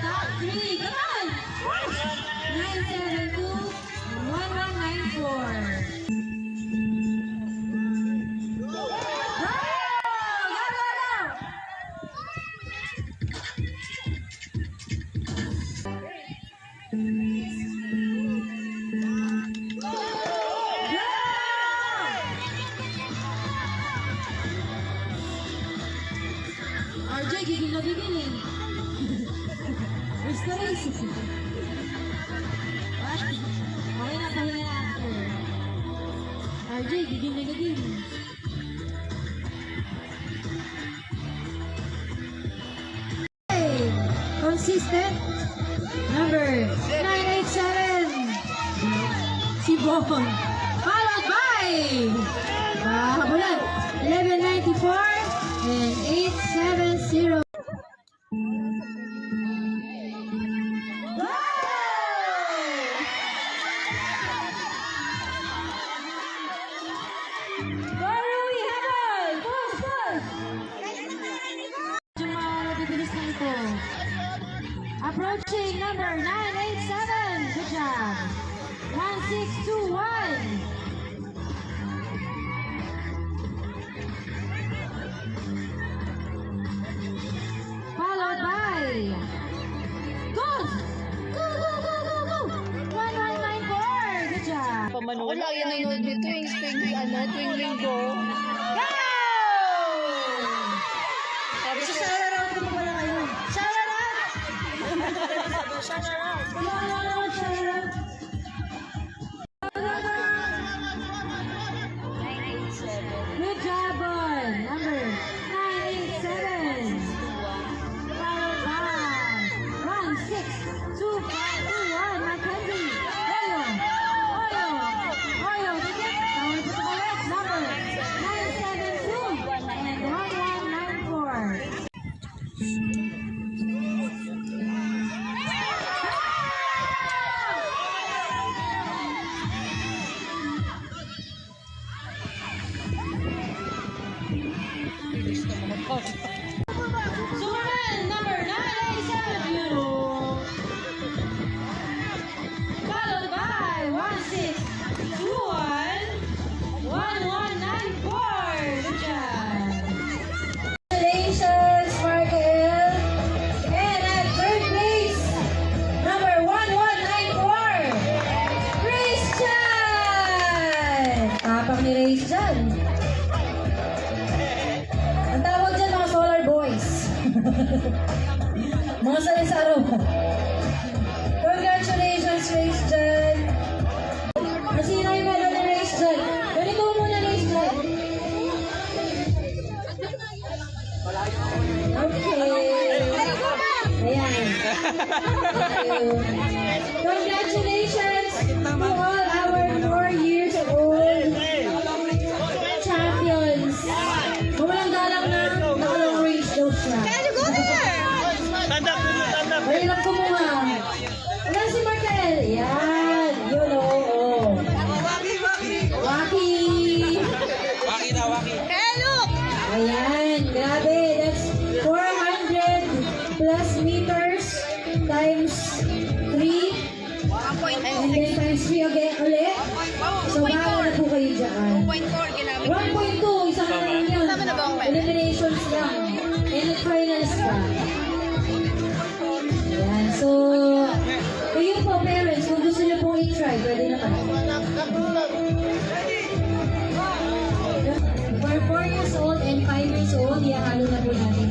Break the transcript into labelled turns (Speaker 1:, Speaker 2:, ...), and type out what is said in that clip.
Speaker 1: top 3. Come on! 972 and 1194. RJ, gigil na gigil eh. Where's the race? What? Okay na, pahinga na after. RJ, gigil na gigil. Okay. Consistent. Number 987. Si Bong. Followed by habulan 1194 and 870. Approaching number 987. Good job. 1621. Followed by Gold. Go, go, go, go, go. 1194. Good job.
Speaker 2: Ako lang yan nanonood nito yung tuwing linggo.
Speaker 1: Go!
Speaker 2: Sabi ko,
Speaker 1: Shout out ko pala kayo. Shout out!
Speaker 2: shout out.
Speaker 1: Shout out! Good job, boy. Number 987. Followed by 162521. Mackenzie. Oyo. Oyo. Dikit. Number 972 and 1194. Superman number 987. Followed by 1621 1194. Good job. Congratulations, Markel. And at third place, number 1194, Christian. Tapang ni Race dyan. Ang tawag dyan mga solar boys. Mga sari-saro. Congratulations, Race dyan. Nasino yung medal ni Race dyan? Ganito mo muna, Race dyan. Okay. Ayan. Congratulations to all our 4 years old champions. Walang galang na nakalong race daw siya.
Speaker 2: Stand up.
Speaker 1: Mahirap kumuha. Ayan si Markel. Yan. Yun o. Waki. Ayan. Grabe. That's 400 plus meters times 3. And then times 3 again ulit. So, bahala na po kayo dyan. 1.2. Isang na lang yun. Eliminations lang. And finals pa. Ayan. So, kayo po parents, kung gusto nyo pong i-try, pwede naman. For 4 years old and 5 years old, ihahalo na po natin